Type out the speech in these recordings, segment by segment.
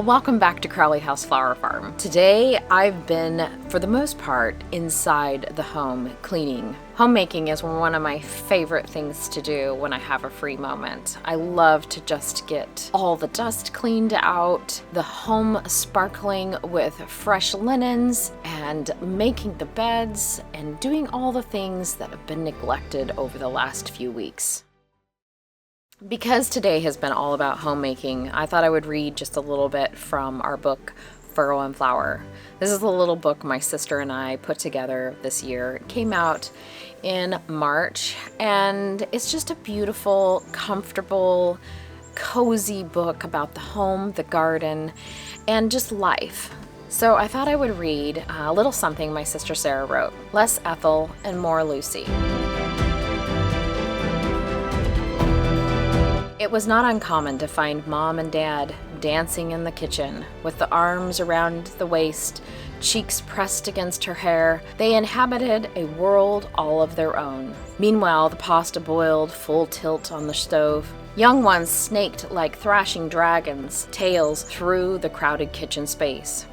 welcome back to Crowley House Flower Farm. Today I've been, for the most part, inside the home cleaning. Homemaking is one of my favorite things to do when I have a free moment. I love to just get all the dust cleaned out, the home sparkling with fresh linens, and making the beds and doing all the things that have been neglected over the last few weeks. Because today has been all about homemaking, I thought I would read just a little bit from our book, Furrow and Flower. This is a little book my sister and I put together this year. It came out in March, and it's just a beautiful, comfortable, cozy book about the home, the garden, and just life. So I thought I would read a little something my sister Sarah wrote. Less Ethel and more Lucy. It was not uncommon to find Mom and Dad dancing in the kitchen, with the arms around the waist, cheeks pressed against her hair. They inhabited a world all of their own. Meanwhile, the pasta boiled full tilt on the stove. Young ones snaked like thrashing dragons, tails through the crowded kitchen space.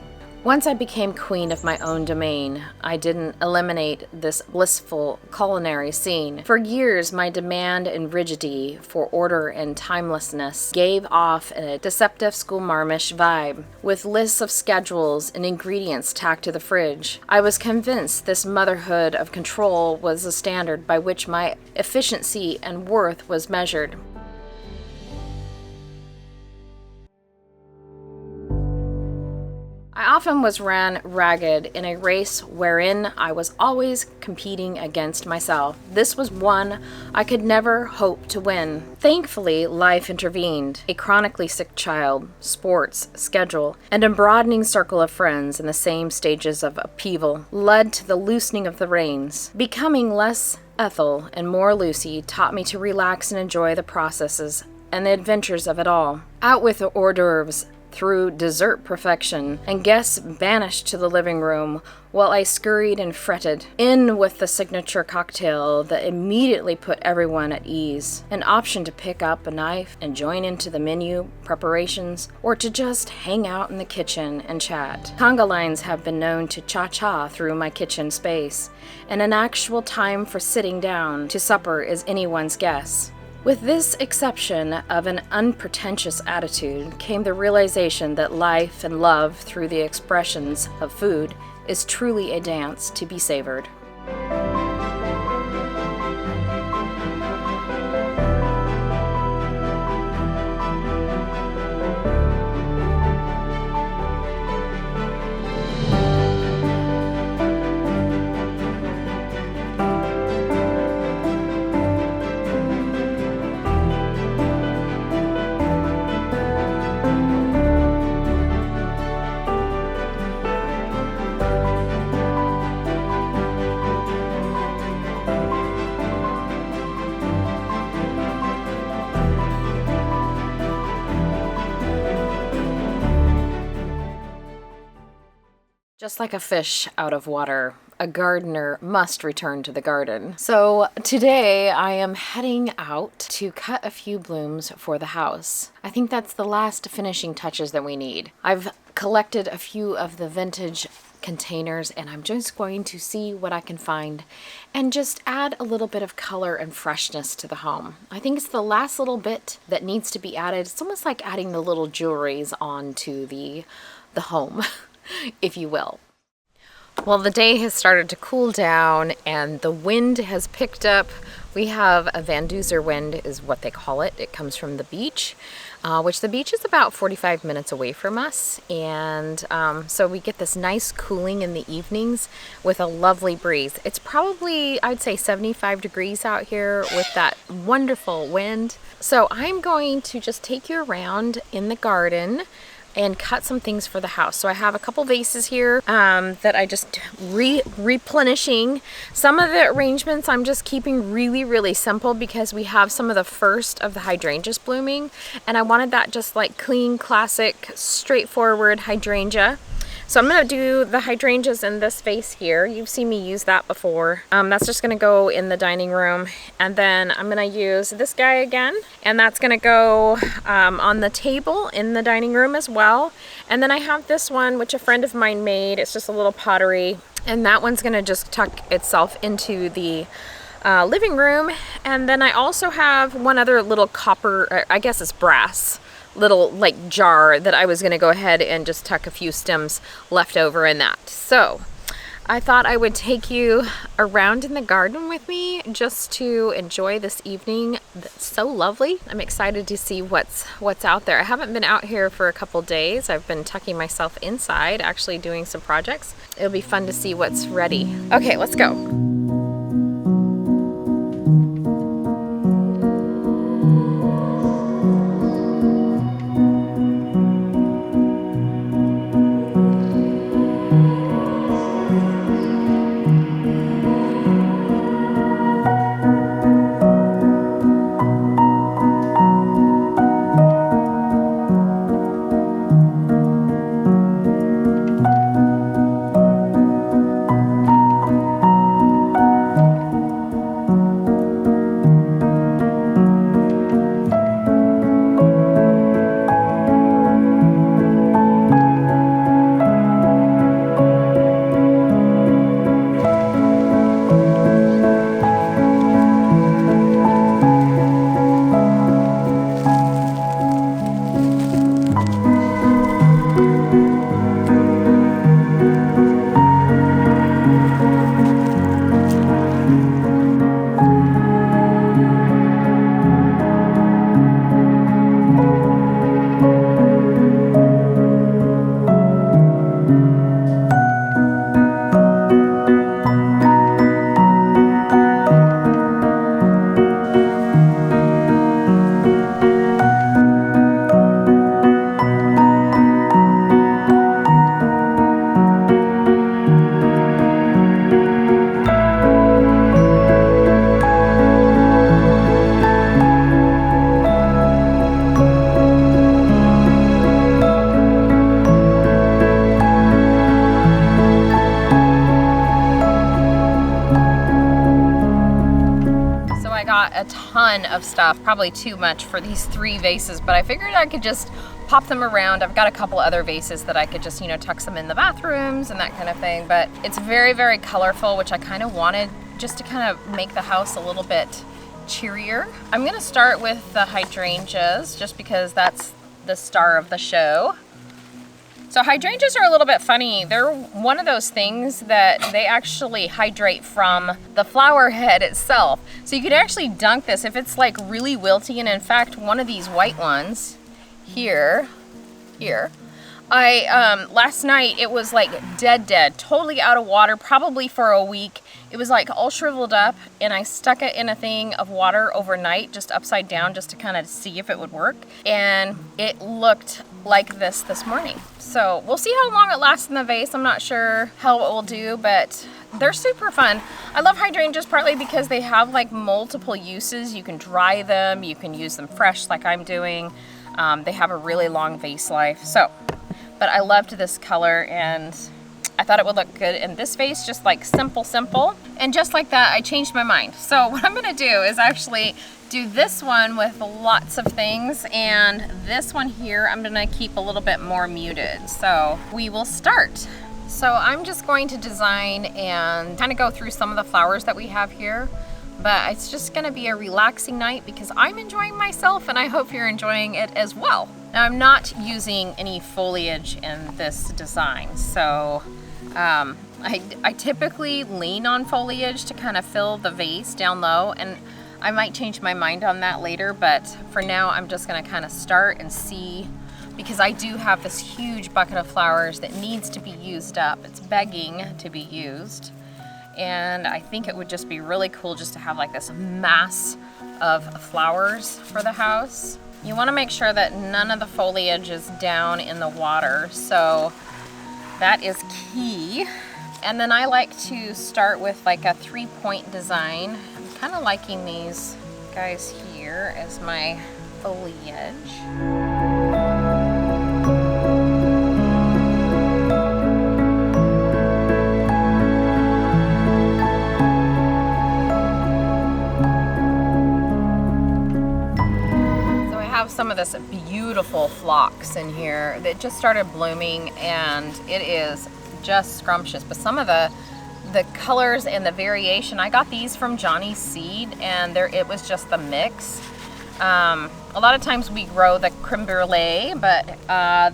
Once I became queen of my own domain, I didn't eliminate this blissful culinary scene. For years, my demand and rigidity for order and timelessness gave off a deceptive schoolmarmish vibe, with lists of schedules and ingredients tacked to the fridge. I was convinced this motherhood of control was the standard by which my efficiency and worth was measured. I often was ran ragged in a race wherein I was always competing against myself. This was one I could never hope to win. Thankfully, life intervened. A chronically sick child, sports, schedule, and a broadening circle of friends in the same stages of upheaval led to the loosening of the reins. Becoming less Ethel and more Lucy taught me to relax and enjoy the processes and the adventures of it all. Out with the hors d'oeuvres, through dessert perfection, and guests banished to the living room while I scurried and fretted. In with the signature cocktail that immediately put everyone at ease. An option to pick up a knife and join into the menu preparations, or to just hang out in the kitchen and chat. Conga lines have been known to cha-cha through my kitchen space, and an actual time for sitting down to supper is anyone's guess. With this exception of an unpretentious attitude came the realization that life and love through the expressions of food is truly a dance to be savored. Just like a fish out of water, a gardener must return to the garden. So today I am heading out to cut a few blooms for the house. I think that's the last finishing touches that we need. I've collected a few of the vintage containers, and I'm just going to see what I can find and just add a little bit of color and freshness to the home. I think it's the last little bit that needs to be added. It's almost like adding the little jewelries onto the home, if you will. Well, the day has started to cool down and the wind has picked up. We have a Van Duzer wind is what they call it. It comes from the beach, which the beach is about 45 minutes away from us. And so we get this nice cooling in the evenings with a lovely breeze. It's probably, I'd say 75 degrees out here with that wonderful wind. So I'm going to just take you around in the garden and cut some things for the house. So I have a couple vases here that I just replenishing. Some of the arrangements I'm just keeping really simple because we have some of the first of the hydrangeas blooming, and I wanted that just like clean, classic, straightforward hydrangea. So I'm gonna do the hydrangeas in this vase here. You've seen me use that before. That's just gonna go in the dining room. And then I'm gonna use this guy again, and that's gonna go on the table in the dining room as well. And then I have this one, which a friend of mine made. It's just a little pottery, and that one's gonna just tuck itself into the living room. And then I also have one other little copper, I guess it's brass, little like jar that I was gonna go ahead and just tuck a few stems left over in that. So I thought I would take you around in the garden with me just to enjoy this evening. That's so lovely. I'm excited to see what's out there. I haven't been out here for a couple days. I've been tucking myself inside, actually doing some projects. It'll be fun to see what's ready. Okay, let's go. A ton of stuff, probably too much for these 3 vases, but I figured I could just pop them around. I've got a couple other vases that I could just, you know, tuck them in the bathrooms and that kind of thing, but it's very, very colorful, which I kind of wanted just to kind of make the house a little bit cheerier. I'm gonna start with the hydrangeas just because that's the star of the show. So hydrangeas are a little bit funny. They're one of those things that they actually hydrate from the flower head itself. So you could actually dunk this if it's like really wilty. And in fact, one of these white ones here, last night it was like dead, totally out of water, probably for a week. It was like all shriveled up, and I stuck it in a thing of water overnight, just upside down, just to kind of see if it would work. And it looked like this morning. So we'll see how long it lasts in the vase. I'm not sure how it will do, but they're super fun. I love hydrangeas partly because they have like multiple uses. You can dry them, you can use them fresh like I'm doing. They have a really long vase life. So, but I loved this color, and I thought it would look good in this vase, just like simple. And just like that, I changed my mind. So what I'm gonna do is actually do this one with lots of things, and this one here I'm gonna keep a little bit more muted. So we will start. So I'm just going to design and kind of go through some of the flowers that we have here, but it's just gonna be a relaxing night because I'm enjoying myself, and I hope you're enjoying it as well. Now I'm not using any foliage in this design, so I typically lean on foliage to kind of fill the vase down low, and I might change my mind on that later, but for now I'm just gonna kind of start and see, because I do have this huge bucket of flowers that needs to be used up. It's begging to be used, and I think it would just be really cool just to have like this mass of flowers for the house. You want to make sure that none of the foliage is down in the water, so that is key. And then I like to start with like a 3-point design. I'm kind of liking these guys here as my foliage. some of this beautiful phlox in here that just started blooming, and it is just scrumptious. But some of the colors and the variation, I got these from Johnny's Seed, and it was just the mix. A lot of times we grow the creme brulee, but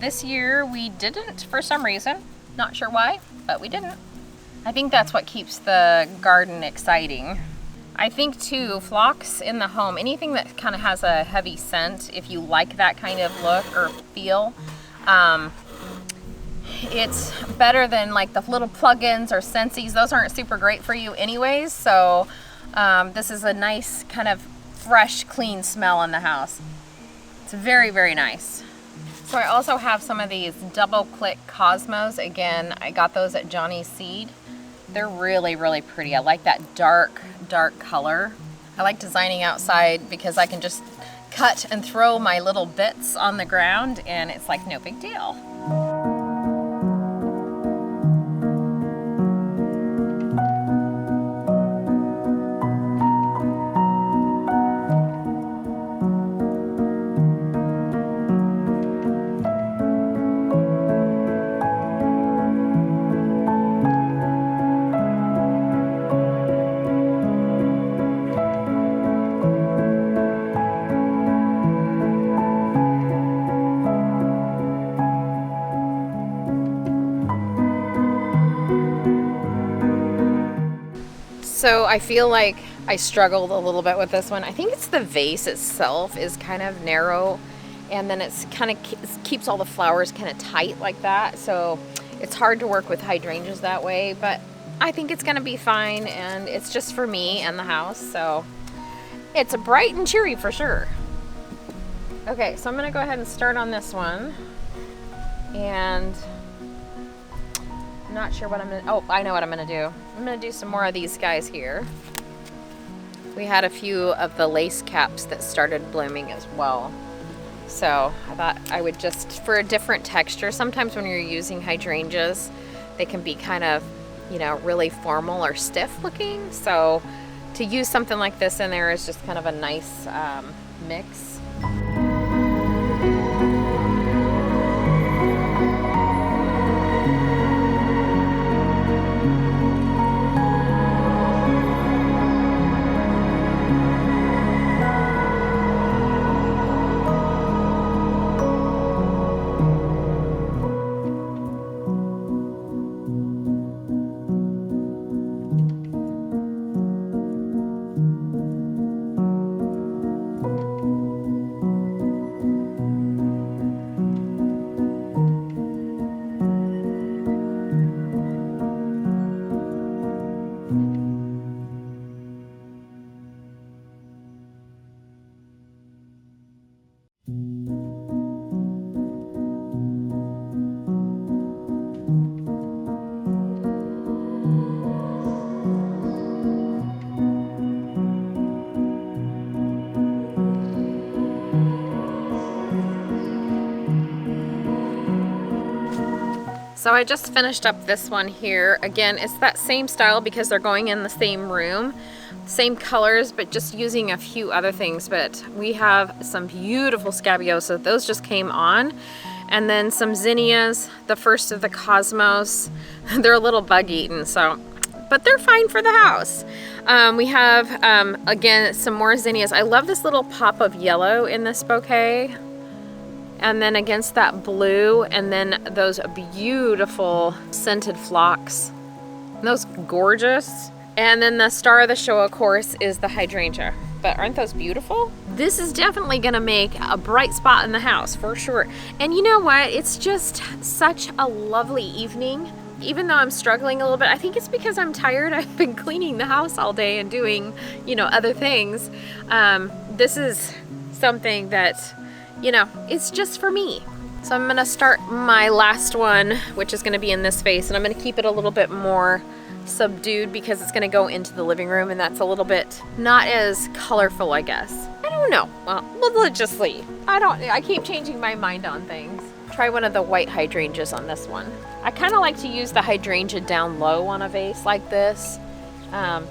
this year we didn't for some reason. Not sure why, but we didn't. I think that's what keeps the garden exciting. I think too, phlox in the home, anything that kind of has a heavy scent, if you like that kind of look or feel, it's better than like the little plugins or Scentsies. Those aren't super great for you anyways, so this is a nice kind of fresh, clean smell in the house. It's very, very nice. So I also have some of these double click cosmos. Again, I got those at Johnny's Seed. They're really, really pretty. I like that dark color. I like designing outside because I can just cut and throw my little bits on the ground and it's like no big deal. So I feel like I struggled a little bit with this one. I think it's the vase itself is kind of narrow, and then it's kind of keeps all the flowers kind of tight like that. So it's hard to work with hydrangeas that way, but I think it's gonna be fine, and it's just for me and the house. So it's bright and cheery for sure. Okay, so I'm gonna go ahead and start on this one, and I'm not sure what I'm gonna, oh, I know what I'm gonna do. I'm gonna do some more of these guys here. We had a few of the lace caps that started blooming as well. So I thought I would just, for a different texture, sometimes when you're using hydrangeas, they can be kind of, you know, really formal or stiff looking. So to use something like this in there is just kind of a nice mix. So I just finished up this one here. Again, it's that same style because they're going in the same room, same colors, but just using a few other things. But we have some beautiful scabiosas. Those just came on. And then some zinnias, the first of the cosmos. They're a little bug eaten, so, but they're fine for the house. We have, again, some more zinnias. I love this little pop of yellow in this bouquet. And then against that blue, and then those beautiful scented phlox. Those gorgeous. And then the star of the show, of course, is the hydrangea. But aren't those beautiful? This is definitely gonna make a bright spot in the house, for sure. And you know what? It's just such a lovely evening. Even though I'm struggling a little bit, I think it's because I'm tired. I've been cleaning the house all day and doing, you know, other things. This is something that, you know, it's just for me. So I'm gonna start my last one, which is gonna be in this vase, and I'm gonna keep it a little bit more subdued because it's gonna go into the living room, and that's a little bit not as colorful, I guess. I don't know. Well, let's just see. I keep changing my mind on things. Try one of the white hydrangeas on this one. I kind of like to use the hydrangea down low on a vase like this,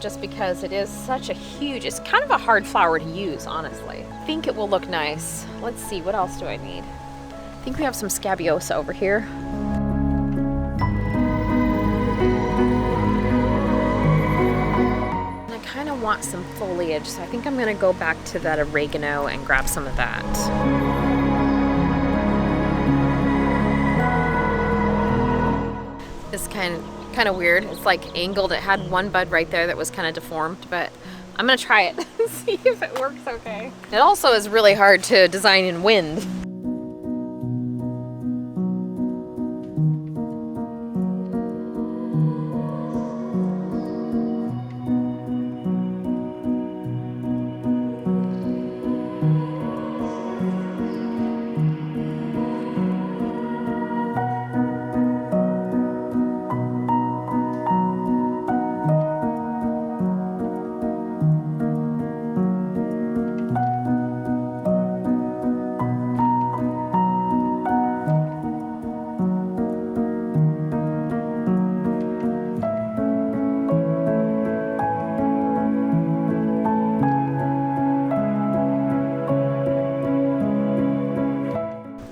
just because it is such a huge, it's kind of a hard flower to use, honestly. think it will look nice. Let's see, what else do I need? I think we have some scabiosa over here. And I kind of want some foliage, so I think I'm gonna go back to that oregano and grab some of that. It's kind of weird. It's like angled. It had one bud right there that was kind of deformed, but I'm gonna try it and see if it works okay. It also is really hard to design in wind.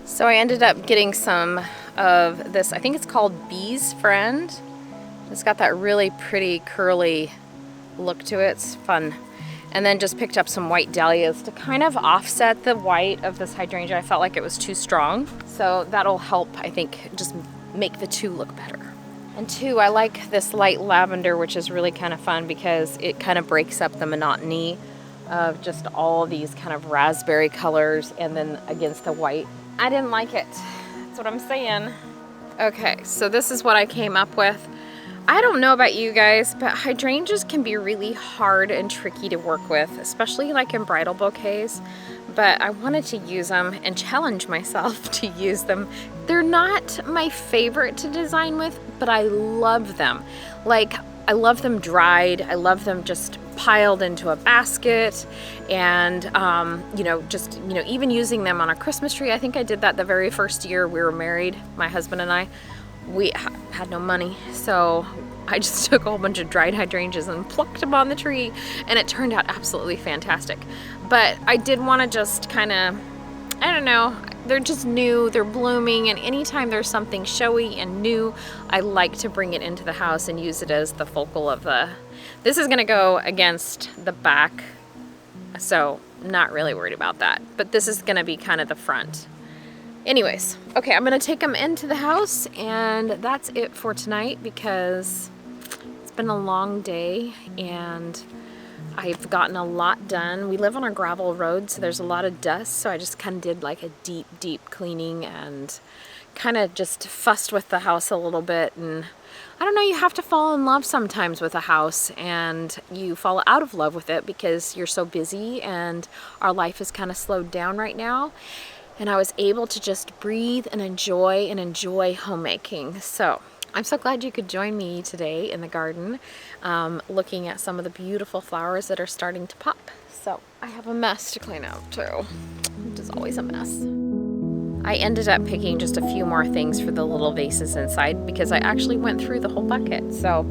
So I ended up getting some of this, I think it's called Bee's Friend. It's got that really pretty curly look to it. It's fun. And then just picked up some white dahlias to kind of offset the white of this hydrangea. I felt like it was too strong. So that'll help, I think, just make the two look better. And two, I like this light lavender, which is really kind of fun because it kind of breaks up the monotony of just all these kind of raspberry colors and then against the white. I didn't like it. That's what I'm saying. Okay, so this is what I came up with. I don't know about you guys, but hydrangeas can be really hard and tricky to work with, especially like in bridal bouquets. But I wanted to use them and challenge myself to use them. They're not my favorite to design with, but I love them. Like, I love them dried. I love them just piled into a basket, and you know, just, you know, even using them on a Christmas tree. I think I did that the very first year we were married, my husband and I. We had no money, so I just took a whole bunch of dried hydrangeas and plucked them on the tree, and it turned out absolutely fantastic. But I did want to just kind of, I don't know, they're just new, they're blooming, and anytime there's something showy and new, I like to bring it into the house and use it as the focal of the, this is gonna go against the back, so not really worried about that, but this is gonna be kind of the front. Anyways, okay, I'm gonna take them into the house, and that's it for tonight because it's been a long day and I've gotten a lot done. We live on a gravel road, so there's a lot of dust, so I just kind of did like a deep cleaning and kind of just fussed with the house a little bit. And I don't know, you have to fall in love sometimes with a house, and you fall out of love with it because you're so busy and our life is kind of slowed down right now. And I was able to just breathe and enjoy homemaking. So I'm so glad you could join me today in the garden, looking at some of the beautiful flowers that are starting to pop. So I have a mess to clean up too, which is always a mess. I ended up picking just a few more things for the little vases inside because I actually went through the whole bucket. So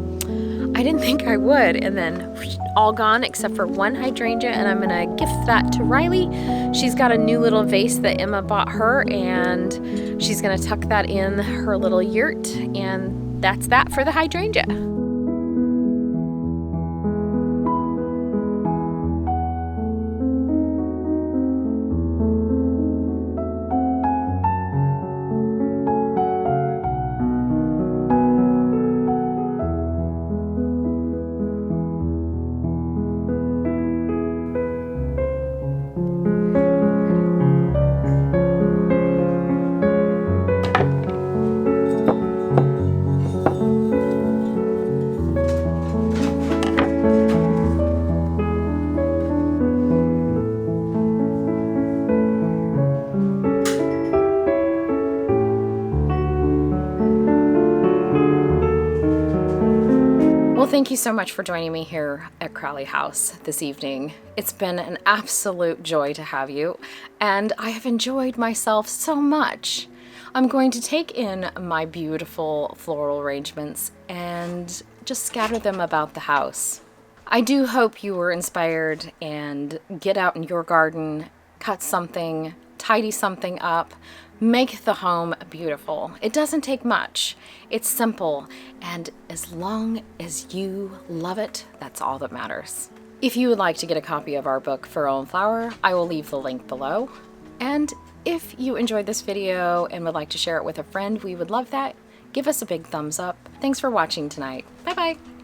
I didn't think I would, and then all gone except for one hydrangea, and I'm gonna gift that to Riley. She's got a new little vase that Emma bought her, and she's gonna tuck that in her little yurt, and that's that for the hydrangea. Well, thank you so much for joining me here at Crowley House this evening. It's been an absolute joy to have you, and I have enjoyed myself so much. I'm going to take in my beautiful floral arrangements and just scatter them about the house. I do hope you were inspired and get out in your garden, cut something, tidy something up, make the home beautiful. It doesn't take much. It's simple, and as long as you love it, that's all that matters. If you would like to get a copy of our book, Furrow and Flower, I will leave the link below. And if you enjoyed this video and would like to share it with a friend, we would love that. Give us a big thumbs up. Thanks for watching tonight. Bye-bye.